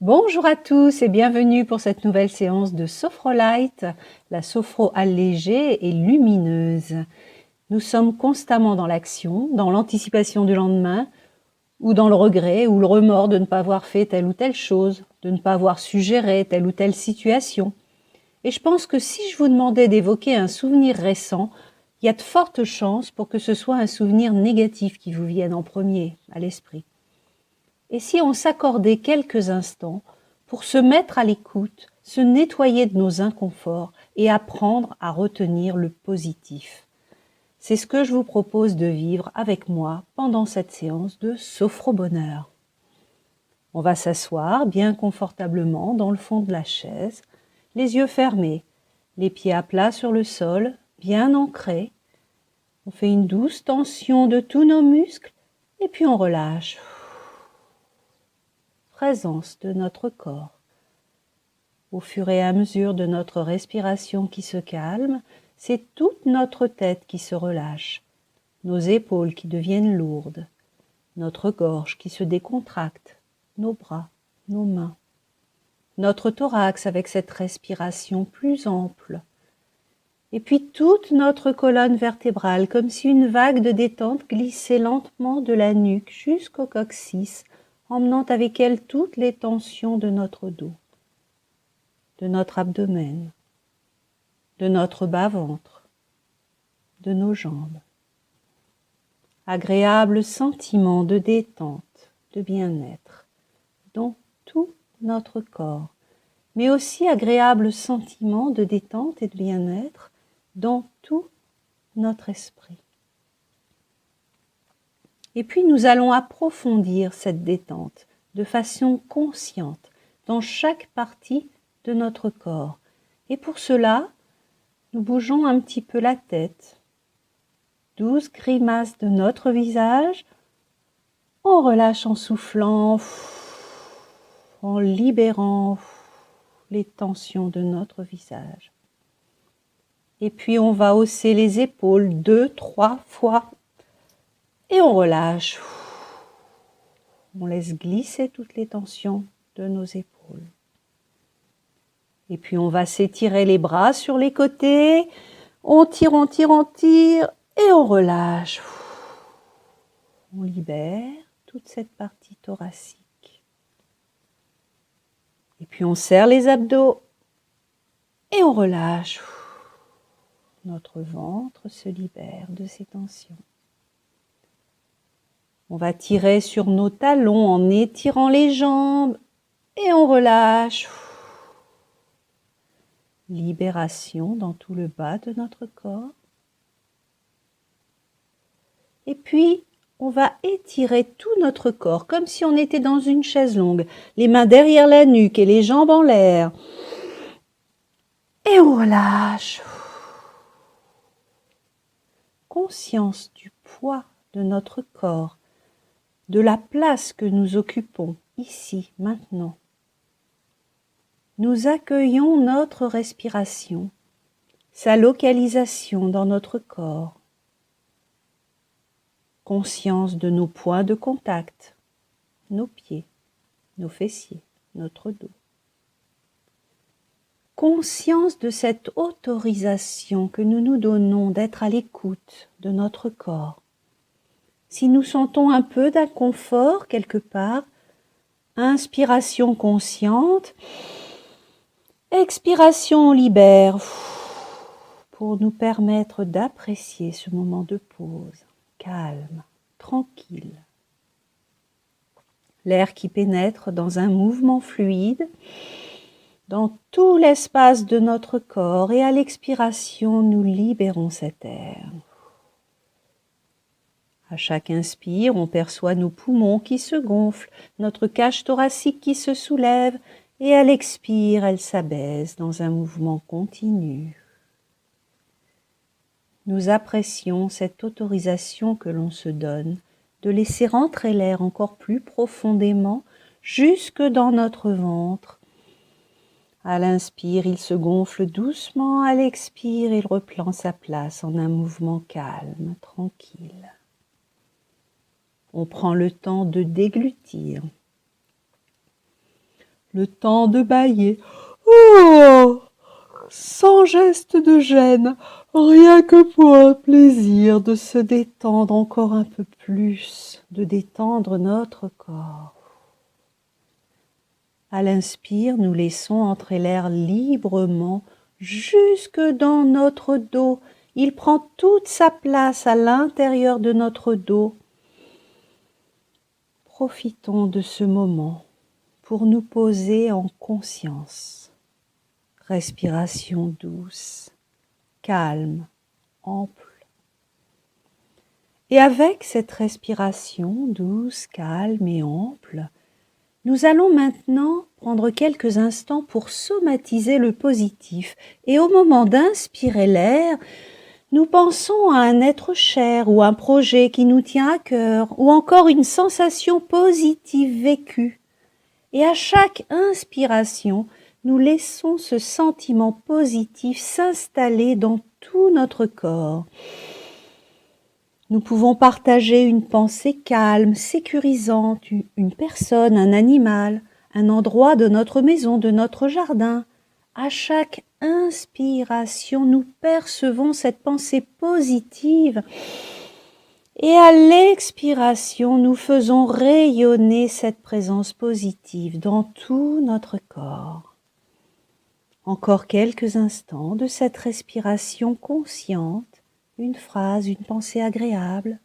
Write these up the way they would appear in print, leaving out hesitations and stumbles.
Bonjour à tous et bienvenue pour cette nouvelle séance de Sophrolite, la sophro allégée et lumineuse. Nous sommes constamment dans l'action, dans l'anticipation du lendemain, ou dans le regret ou le remords de ne pas avoir fait telle ou telle chose, de ne pas avoir suggéré telle ou telle situation. Et je pense que si je vous demandais d'évoquer un souvenir récent, il y a de fortes chances pour que ce soit un souvenir négatif qui vous vienne en premier à l'esprit. Et si on s'accordait quelques instants pour se mettre à l'écoute, se nettoyer de nos inconforts et apprendre à retenir le positif. C'est ce que je vous propose de vivre avec moi pendant cette séance de Sophro-Bonheur. On va s'asseoir bien confortablement dans le fond de la chaise, les yeux fermés, les pieds à plat sur le sol, bien ancrés. On fait une douce tension de tous nos muscles et puis on relâche. Présence de notre corps. Au fur et à mesure de notre respiration qui se calme, c'est toute notre tête qui se relâche, nos épaules qui deviennent lourdes, notre gorge qui se décontracte, nos bras, nos mains, notre thorax avec cette respiration plus ample, et puis toute notre colonne vertébrale comme si une vague de détente glissait lentement de la nuque jusqu'au coccyx, emmenant avec elle toutes les tensions de notre dos, de notre abdomen, de notre bas-ventre, de nos jambes. Agréable sentiment de détente, de bien-être dans tout notre corps, mais aussi agréable sentiment de détente et de bien-être dans tout notre esprit. Et puis nous allons approfondir cette détente de façon consciente dans chaque partie de notre corps. Et pour cela, nous bougeons un petit peu la tête. 12 grimaces de notre visage. On relâche en soufflant, en libérant les tensions de notre visage. Et puis on va hausser les épaules 2-3 fois. Et on relâche. On laisse glisser toutes les tensions de nos épaules. Et puis on va s'étirer les bras sur les côtés. On tire, on tire, on tire. Et on relâche. On libère toute cette partie thoracique. Et puis on serre les abdos. Et on relâche. Notre ventre se libère de ces tensions. On va tirer sur nos talons en étirant les jambes. Et on relâche. Libération dans tout le bas de notre corps. Et puis, on va étirer tout notre corps, comme si on était dans une chaise longue, les mains derrière la nuque et les jambes en l'air. Et on relâche. Conscience du poids de notre corps, de la place que nous occupons ici, maintenant. Nous accueillons notre respiration, sa localisation dans notre corps. Conscience de nos points de contact, nos pieds, nos fessiers, notre dos. Conscience de cette autorisation que nous nous donnons d'être à l'écoute de notre corps. Si nous sentons un peu d'inconfort quelque part, inspiration consciente, expiration libère pour nous permettre d'apprécier ce moment de pause, calme, tranquille. L'air qui pénètre dans un mouvement fluide, dans tout l'espace de notre corps, et à l'expiration, nous libérons cet air. À chaque inspire, on perçoit nos poumons qui se gonflent, notre cage thoracique qui se soulève, et à l'expire, elle s'abaisse dans un mouvement continu. Nous apprécions cette autorisation que l'on se donne de laisser rentrer l'air encore plus profondément jusque dans notre ventre. À l'inspire, il se gonfle doucement, à l'expire, il reprend sa place en un mouvement calme, tranquille. On prend le temps de déglutir. le temps de bâiller. Oh! Sans geste de gêne, rien que pour un plaisir de se détendre encore un peu plus, de détendre notre corps. À l'inspire, nous laissons entrer l'air librement jusque dans notre dos. Il prend toute sa place à l'intérieur de notre dos. Profitons de ce moment pour nous poser en conscience. Respiration douce, calme, ample. Et avec cette respiration douce, calme et ample, nous allons maintenant prendre quelques instants pour somatiser le positif. Et au moment d'inspirer l'air, nous pensons à un être cher ou un projet qui nous tient à cœur ou encore une sensation positive vécue. Et à chaque inspiration, nous laissons ce sentiment positif s'installer dans tout notre corps. Nous pouvons partager une pensée calme, sécurisante, une personne, un animal, un endroit de notre maison, de notre jardin. À chaque inspiration, nous percevons cette pensée positive. Et à l'expiration, nous faisons rayonner cette présence positive dans tout notre corps. Encore quelques instants de cette respiration consciente, une phrase, une pensée agréable.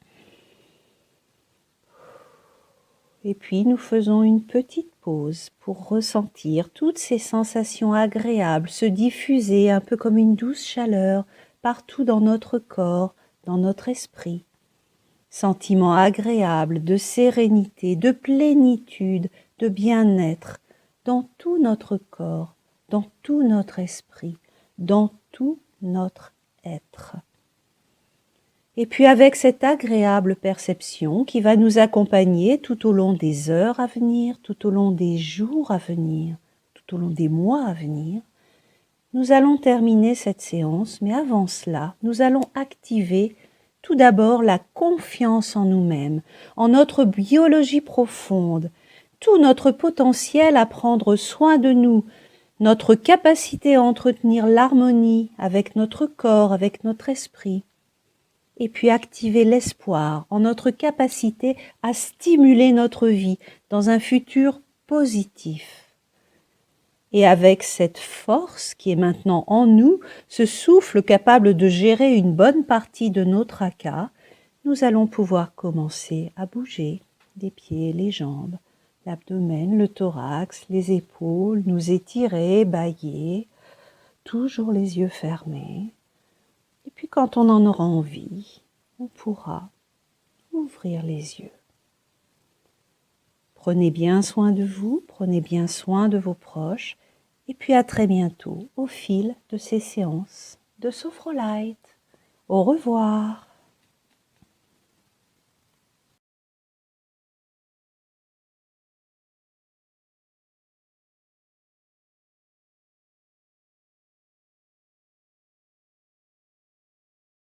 Et puis nous faisons une petite pause pour ressentir toutes ces sensations agréables se diffuser un peu comme une douce chaleur partout dans notre corps, dans notre esprit. Sentiments agréables de sérénité, de plénitude, de bien-être dans tout notre corps, dans tout notre esprit, dans tout notre être. Et puis avec cette agréable perception qui va nous accompagner tout au long des heures à venir, tout au long des jours à venir, tout au long des mois à venir, nous allons terminer cette séance, mais avant cela, nous allons activer tout d'abord la confiance en nous-mêmes, en notre biologie profonde, tout notre potentiel à prendre soin de nous, notre capacité à entretenir l'harmonie avec notre corps, avec notre esprit, et puis activer l'espoir en notre capacité à stimuler notre vie dans un futur positif. Et avec cette force qui est maintenant en nous, ce souffle capable de gérer une bonne partie de nos tracas, nous allons pouvoir commencer à bouger les pieds, les jambes, l'abdomen, le thorax, les épaules, nous étirer, bâiller, toujours les yeux fermés. Et puis quand on en aura envie, on pourra ouvrir les yeux. Prenez bien soin de vous, prenez bien soin de vos proches, et puis à très bientôt au fil de ces séances de Sophrolight. Au revoir.